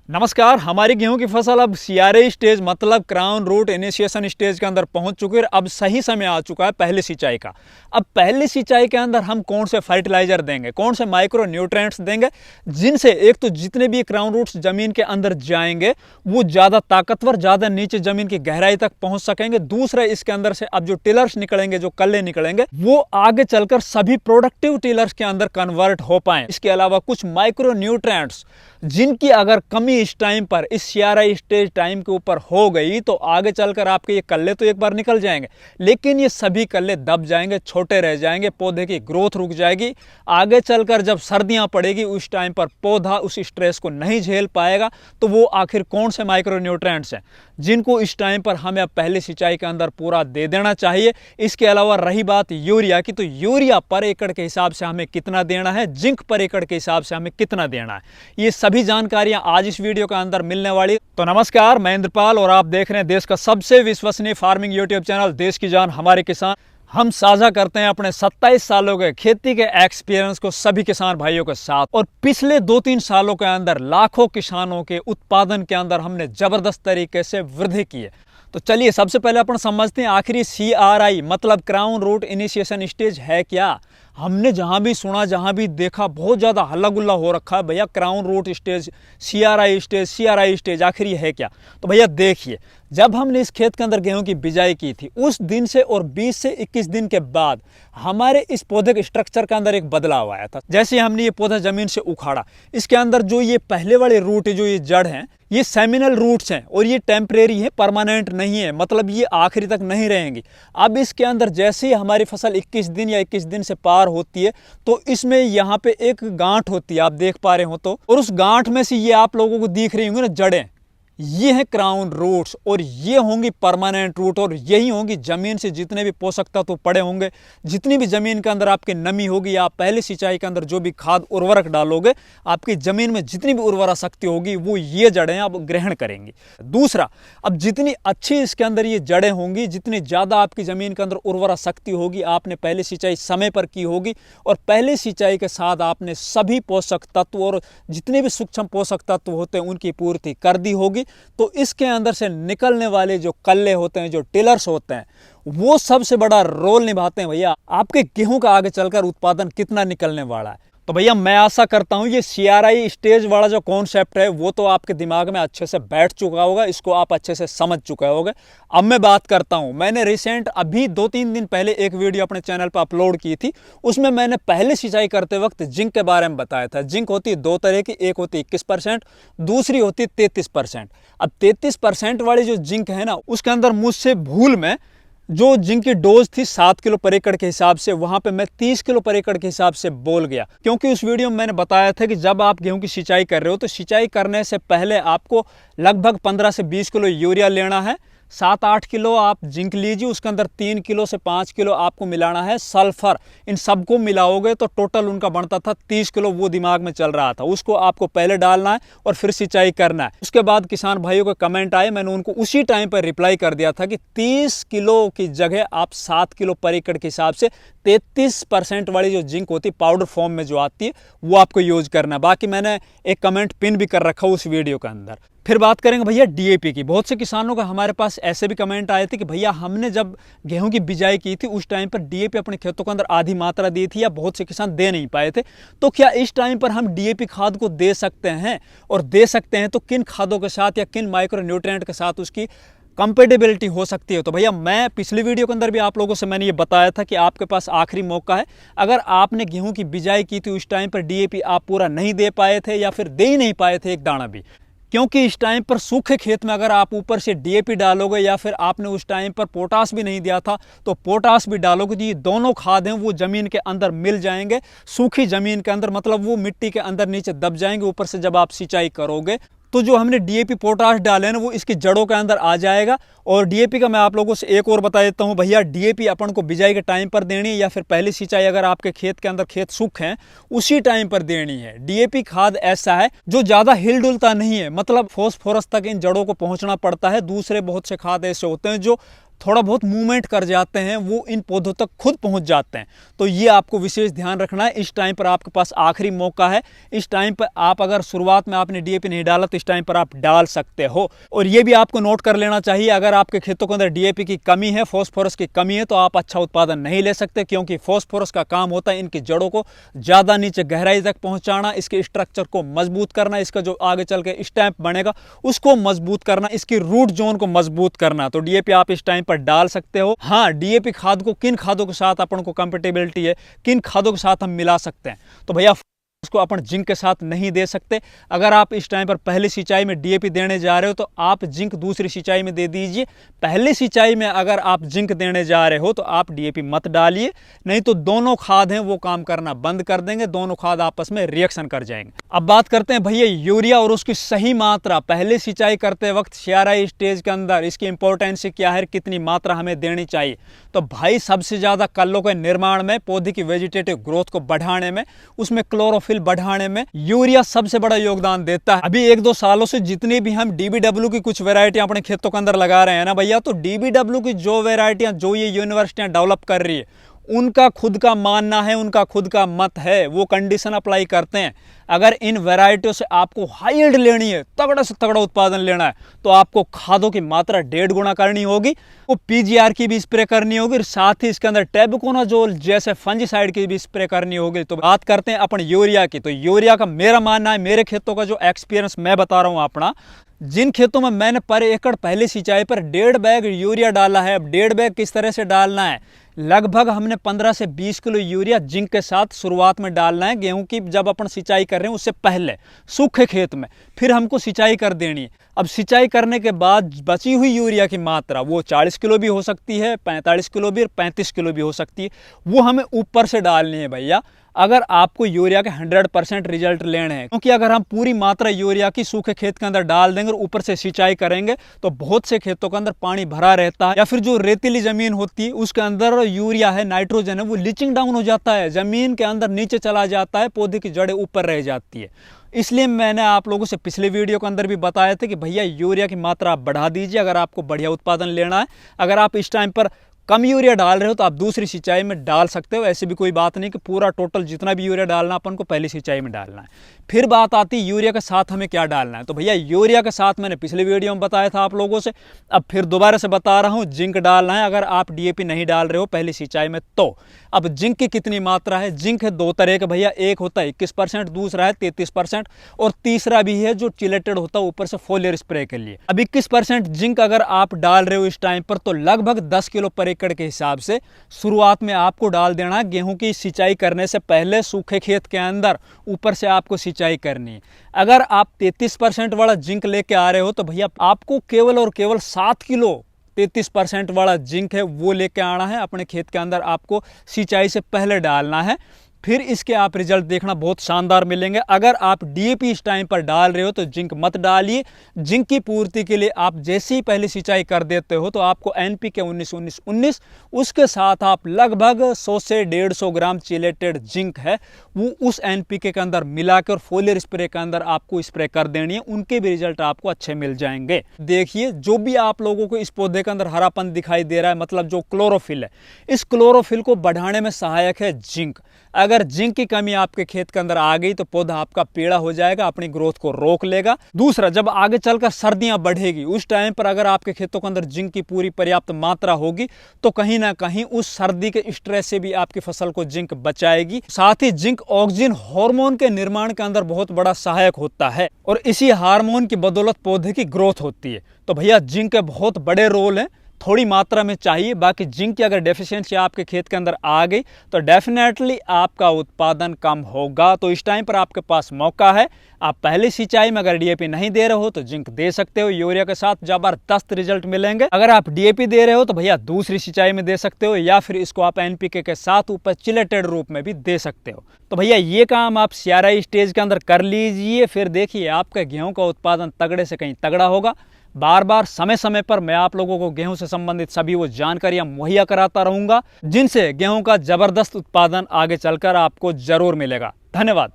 नमस्कार। हमारी गेहूं की फसल अब सीआरए स्टेज मतलब क्राउन रूट इनिशिएशन स्टेज के अंदर पहुंच चुकी है। अब सही समय आ चुका है पहली सिंचाई का। अब पहली सिंचाई के अंदर हम कौन से फर्टिलाइजर देंगे, कौन से माइक्रो न्यूट्रिएंट्स देंगे जिनसे एक तो जितने भी क्राउन रूट्स जमीन के अंदर जाएंगे वो ज़्यादा ताकतवर, ज़्यादा नीचे जमीन की गहराई तक पहुंच सकेंगे। दूसरा, इसके अंदर से अब जो टिलर्स निकलेंगे, जो कल्ले निकलेंगे, वो आगे चलकर सभी प्रोडक्टिव टिलर्स के अंदर कन्वर्ट हो पाए। इसके अलावा कुछ माइक्रो न्यूट्रिएंट्स जिनकी अगर कमी इस टाइम पर इस सीआरआई स्टेज टाइम के ऊपर हो गई तो आगे चलकर आपके ये कल्ले तो एक बार निकल जाएंगे, लेकिन ये सभी कल्ले दब जाएंगे, छोटे रह जाएंगे, पौधे की ग्रोथ रुक जाएगी। आगे चलकर जब सर्दियां पड़ेगी उस टाइम पर पौधा उस स्ट्रेस को नहीं झेल पाएगा। तो वो आखिर कौन से माइक्रो न्यूट्रिएंट्स हैं जिनको इस टाइम पर हमें अब पहली सिंचाई के अंदर पूरा दे देना चाहिए। इसके अलावा रही बात यूरिया की, तो यूरिया पर एकड़ के हिसाब से हमें कितना देना है, जिंक पर एकड़ के हिसाब से हमें कितना देना है, ये सभी जानकारियां आज इस वीडियो के अंदर मिलने वाली। तो नमस्कार, मैं इंद्रपाल और आप देख रहे हैं देश का सबसे विश्वसनीय फार्मिंग यूट्यूब चैनल देश की जान हमारे किसान। हम साझा करते हैं अपने 27 सालों के खेती के एक्सपीरियंस को सभी किसान भाइयों के साथ, और पिछले 2-3 सालों के अंदर लाखों किसानों के उत्पादन के अंदर हमने जबरदस्त तरीके से वृद्धि की है। तो चलिए सबसे पहले अपन समझते हैं आखिर सीआरआई मतलब क्राउन रूट इनिशिएशन स्टेज है क्या। हमने जहां भी सुना, जहां भी देखा, बहुत ज़्यादा हल्ला गुल्ला हो रखा है भैया crown root stage, CRI stage आखिर ये है क्या। तो भैया देखिए, जब हमने इस खेत के अंदर गेहूं की बिजाई की थी उस दिन से और 20 से 21 दिन के बाद हमारे इस पौधे के स्ट्रक्चर के अंदर एक बदलाव आया था। जैसे हमने ये पौधा जमीन से उखाड़ा, इसके अंदर जो ये पहले वाले रूट है, जो ये जड़ हैं, ये सेमिनल रूट्स हैं और ये टेम्परेरी है, परमानेंट नहीं है, मतलब ये आखिरी तक नहीं रहेंगी। अब इसके अंदर जैसे ही हमारी फसल 21 दिन या 21 दिन से पार होती है तो इसमें यहाँ पे एक गांठ होती है, आप देख पा रहे हो तो, और उस गांठ में से ये आप लोगों को दिख रही होंगी ना जड़ें, ये है क्राउन रूट्स और ये होंगी परमानेंट रूट, और यही होंगी जमीन से जितने भी पोषक तत्व तो पड़े होंगे, जितनी भी जमीन के अंदर आपकी नमी होगी, आप पहले सिंचाई के अंदर जो भी खाद उर्वरक डालोगे, आपकी जमीन में जितनी भी उर्वरा शक्ति होगी वो ये जड़ें अब ग्रहण करेंगी। दूसरा, अब जितनी अच्छी इसके अंदर ये जड़ें होंगी, जितनी ज़्यादा आपकी जमीन के अंदर उर्वरा शक्ति होगी, आपने पहले सिंचाई समय पर की होगी और पहले सिंचाई के साथ आपने सभी पोषक तत्व और जितने भी सूक्ष्म पोषक तत्व होते हैं उनकी पूर्ति कर दी होगी, तो इसके अंदर से निकलने वाले जो कल्ले होते हैं, जो टिलर्स होते हैं, वो सबसे बड़ा रोल निभाते हैं भैया आपके गेहूं का आगे चलकर उत्पादन कितना निकलने वाला है। तो भैया मैं आशा करता हूं ये सीआरआई स्टेज वाला जो कॉन्सेप्ट है वो तो आपके दिमाग में अच्छे से बैठ चुका होगा, इसको आप अच्छे से समझ चुके होगे। अब मैं बात करता हूं, मैंने रिसेंट अभी 2-3 दिन पहले एक वीडियो अपने चैनल पर अपलोड की थी, उसमें मैंने पहले सिंचाई करते वक्त जिंक के बारे में बताया था। जिंक होती है 2 तरह की, एक होती है 21%, दूसरी होती है 33%। अब 33% वाली जो जिंक है ना, उसके अंदर मुझसे भूल में जो जिंक की डोज थी 7 किलो पर एकड़ के हिसाब से, वहां पे मैं 30 किलो पर एकड़ के हिसाब से बोल गया, क्योंकि उस वीडियो में मैंने बताया था कि जब आप गेहूं की सिंचाई कर रहे हो तो सिंचाई करने से पहले आपको लगभग 15 से 20 किलो यूरिया लेना है, 7-8 किलो आप जिंक लीजिए, उसके अंदर 3 किलो से 5 किलो आपको मिलाना है सल्फर। इन सबको मिलाओगे तो टोटल उनका बनता था 30 किलो, वो दिमाग में चल रहा था, उसको आपको पहले डालना है और फिर सिंचाई करना है। उसके बाद किसान भाइयों के कमेंट आए, मैंने उनको उसी टाइम पर रिप्लाई कर दिया था कि 30 किलो की जगह आप 7 किलो पर एकड़ के हिसाब से 33% वाली जो जिंक होती है पाउडर फॉर्म में जो आती है वो आपको यूज करना है। बाकी मैंने एक कमेंट पिन भी कर रखा उस वीडियो के अंदर। फिर बात करेंगे भैया डीएपी की। बहुत से किसानों का हमारे पास ऐसे भी कमेंट आए थे कि भैया हमने जब गेहूं की बिजाई की थी उस टाइम पर डीएपी अपने खेतों के अंदर आधी मात्रा दी थी, या बहुत से किसान दे नहीं पाए थे, तो क्या इस टाइम पर हम डीएपी खाद को दे सकते हैं, और दे सकते हैं तो किन खादों के साथ या किन माइक्रो न्यूट्रिएंट के साथ उसकी कंपेटेबिलिटी हो सकती है। तो भैया मैं पिछली वीडियो के अंदर भी आप लोगों से मैंने ये बताया था कि आपके पास आखिरी मौका है। अगर आपने गेहूं की बिजाई की थी उस टाइम पर डीएपी आप पूरा नहीं दे पाए थे या फिर दे ही नहीं पाए थे एक दाना भी, क्योंकि इस टाइम पर सूखे खेत में अगर आप ऊपर से डीएपी डालोगे या फिर आपने उस टाइम पर पोटास भी नहीं दिया था तो पोटास भी डालोगे, तो ये दोनों खाद हैं वो जमीन के अंदर मिल जाएंगे, सूखी जमीन के अंदर, मतलब वो मिट्टी के अंदर नीचे दब जाएंगे। ऊपर से जब आप सिंचाई करोगे तो जो हमने डीएपी पोटाश डाले ना वो इसकी जड़ों के अंदर आ जाएगा। और डीएपी का मैं आप लोगों से एक और बता देता हूं भैया, डीएपी अपन को बिजाई के टाइम पर देनी है या फिर पहली सिंचाई अगर आपके खेत के अंदर खेत सूखे हैं उसी टाइम पर देनी है। डीएपी खाद ऐसा है जो ज्यादा हिल डुलता नहीं है, मतलब फॉस्फोरस तक इन जड़ों को पहुंचना पड़ता है। दूसरे बहुत से खाद ऐसे होते हैं जो थोड़ा बहुत मूवमेंट कर जाते हैं, वो इन पौधों तक खुद पहुंच जाते हैं। तो ये आपको विशेष ध्यान रखना है। इस टाइम पर आपके पास आखिरी मौका है। इस टाइम पर आप अगर शुरुआत में आपने डीएपी नहीं डाला तो इस टाइम पर आप डाल सकते हो। और ये भी आपको नोट कर लेना चाहिए, अगर आपके खेतों के अंदर डीएपी की कमी है, फॉस्फोरस की कमी है, तो आप अच्छा उत्पादन नहीं ले सकते, क्योंकि फॉस्फोरस का काम होता है इनकी जड़ों को ज़्यादा नीचे गहराई तक पहुंचाना, इसके स्ट्रक्चर को मजबूत करना, इसका जो आगे चल के स्टैम्प बनेगा उसको मजबूत करना, इसकी रूट जोन को मजबूत करना। तो डीएपी आप इस टाइम पर डाल सकते हो। हाँ, डीएपी खाद को किन खादों के साथ अपन को कंपेटेबिलिटी है, किन खादों के साथ हम मिला सकते हैं, तो भैया उसको अपन जिंक के साथ नहीं दे सकते। अगर आप इस टाइम पर पहली सिंचाई में डीएपी देने जा रहे हो तो आप जिंक दूसरी सिंचाई में दे दीजिए। पहली सिंचाई में अगर आप जिंक देने जा रहे हो तो आप डीएपी मत डालिए, नहीं तो दोनों खाद हैं वो काम करना बंद कर देंगे, दोनों खाद आपस में रिएक्शन कर जाएंगे। अब बात करते हैं भैया यूरिया और उसकी सही मात्रा। पहले सिंचाई करते वक्त सियाराई स्टेज के अंदर इसकी इंपॉर्टेंस क्या है, कितनी मात्रा हमें देनी चाहिए। तो भाई सबसे ज्यादा कल्लों के निर्माण में, पौधे की वेजिटेटिव ग्रोथ को बढ़ाने में, उसमें क्लोरोफिल बढ़ाने में यूरिया सबसे बड़ा योगदान देता है। अभी 1-2 सालों से जितनी भी हम डीबीडब्ल्यू की कुछ वैरायटी अपने खेतों के अंदर लगा रहे हैं ना भैया, तो डीबीडब्ल्यू की जो वैरायटियां, जो ये यूनिवर्सिटियां डेवलप कर रही है, उनका खुद का मानना है, उनका खुद का मत है, वो कंडीशन अप्लाई करते हैं। अगर इन वैरायटियों से आपको हाई यील्ड लेनी है, तगड़ा से तगड़ा उत्पादन लेना है, तो आपको खादों की मात्रा 1.5 गुना करनी होगी, वो पीजीआर की भी स्प्रे करनी होगी, साथ ही इसके अंदर टेबुकोनाजोल जैसे फंजीसाइड की भी स्प्रे करनी होगी। तो बात करते हैं अपन यूरिया की। तो यूरिया का मेरा मानना है, मेरे खेतों का जो एक्सपीरियंस मैं बता रहा हूँ अपना, जिन खेतों में मैंने पर एकड़ पहली सिंचाई पर 1.5 बैग यूरिया डाला है। अब 1.5 बैग किस तरह से डालना है, लगभग हमने 15 से 20 किलो यूरिया जिंक के साथ शुरुआत में डालना है। गेहूं की जब अपन सिंचाई कर रहे हैं उससे पहले सूखे खेत में, फिर हमको सिंचाई कर देनी है। अब सिंचाई करने के बाद बची हुई यूरिया की मात्रा वो 40 किलो भी हो सकती है, 45 किलो भी, 35 किलो भी हो सकती है, वो हमें ऊपर से डालनी है भैया, अगर आपको यूरिया के 100% रिजल्ट लेने हैं। क्योंकि अगर हम पूरी मात्रा यूरिया की सूखे खेत के अंदर डाल देंगे और ऊपर से सिंचाई करेंगे तो बहुत से खेतों के अंदर पानी भरा रहता है, या फिर जो रेतीली जमीन होती है उसके अंदर यूरिया है, नाइट्रोजन है, वो लीचिंग डाउन हो जाता है, जमीन के अंदर नीचे चला जाता है, पौधे की जड़ें ऊपर रह जाती है। इसलिए मैंने आप लोगों से पिछले वीडियो के अंदर भी बताया था कि भैया यूरिया की मात्रा आप बढ़ा दीजिए अगर आपको बढ़िया उत्पादन लेना है। अगर आप इस टाइम पर कम यूरिया डाल रहे हो तो आप दूसरी सिंचाई में डाल सकते हो, ऐसी भी कोई बात नहीं कि पूरा टोटल जितना भी यूरिया डालना अपन को पहली सिंचाई में डालना है। फिर बात आती है यूरिया के साथ हमें क्या डालना है। तो भैया यूरिया के साथ मैंने पिछले वीडियो में बताया था आप लोगों से, अब फिर दोबारा से बता रहा हूँ, जिंक डालना है अगर आप डीएपी नहीं डाल रहे हो पहली सिंचाई में तो। अब जिंक की कितनी मात्रा है, जिंक है 2 तरह का भैया, एक होता है 21%, दूसरा है 33%, और तीसरा भी है जो चिलेटेड होता है ऊपर से फोलियर स्प्रे के लिए। अब 21% जिंक अगर आप डाल रहे हो इस टाइम पर तो लगभग 10 किलो पर एकड़ के हिसाब से शुरुआत में आपको डाल देना है। गेहूं की सिंचाई करने से पहले सूखे खेत के अंदर ऊपर से आपको सिंचाई करनी है। अगर आप 33% वाला जिंक लेके आ रहे हो तो भैया आपको केवल और केवल 7 किलो 33% वाला जिंक है वो लेके आना है, अपने खेत के अंदर आपको सिंचाई से पहले डालना है। फिर इसके आप रिजल्ट देखना बहुत शानदार मिलेंगे। अगर आप डीएपी इस टाइम पर डाल रहे हो तो जिंक मत डालिए। जिंक की पूर्ति के लिए आप जैसे ही पहली सिंचाई कर देते हो तो आपको एनपीके 19-19-19 उसके साथ आप लगभग 100 से 150 ग्राम चिलेटेड जिंक है वो उस एनपीके के अंदर मिला के और फोलियर स्प्रे के अंदर आपको स्प्रे कर देनी है, उनके भी रिजल्ट आपको अच्छे मिल जाएंगे। देखिए जो भी आप लोगों को इस पौधे के अंदर हरापन दिखाई दे रहा है, मतलब जो क्लोरोफिल है, इस क्लोरोफिल को बढ़ाने में सहायक है जिंक। अगर जिंक की कमी आपके खेत के अंदर आ गई तो पौधा आपका पीला हो जाएगा, अपनी ग्रोथ को रोक लेगा। दूसरा, जब आगे चलकर सर्दियां बढ़ेगी उस टाइम पर अगर आपके खेतों के अंदर जिंक की पूरी पर्याप्त मात्रा होगी तो कहीं ना कहीं उस सर्दी के स्ट्रेस से भी आपकी फसल को जिंक बचाएगी। साथ ही जिंक ऑक्सीजन हार्मोन के निर्माण के अंदर बहुत बड़ा सहायक होता है और इसी हार्मोन की बदौलत पौधे की ग्रोथ होती है। तो भैया जिंक के बहुत बड़े रोल हैं, थोड़ी मात्रा में चाहिए। बाकी जिंक की अगर डेफिशिएंसी आपके खेत के अंदर आ गई तो डेफिनेटली आपका उत्पादन कम होगा। तो इस टाइम पर आपके पास मौका है, आप पहली सिंचाई में अगर डीएपी नहीं दे रहे हो तो जिंक दे सकते हो, यूरिया के साथ जबरदस्त रिजल्ट मिलेंगे। अगर आप डीएपी दे रहे हो तो भैया दूसरी सिंचाई में दे सकते हो, या फिर इसको आप एनपीके के साथ ऊपर चिलेटेड रूप में भी दे सकते हो। तो भैया ये काम आप सियाराई स्टेज के अंदर कर लीजिए, फिर देखिए आपका गेहूं का उत्पादन तगड़े से कहीं तगड़ा होगा। बार बार समय समय पर मैं आप लोगों को गेहूं से संबंधित सभी वो जानकारियां मुहैया कराता रहूंगा, जिनसे गेहूं का जबरदस्त उत्पादन आगे चलकर आपको जरूर मिलेगा। धन्यवाद।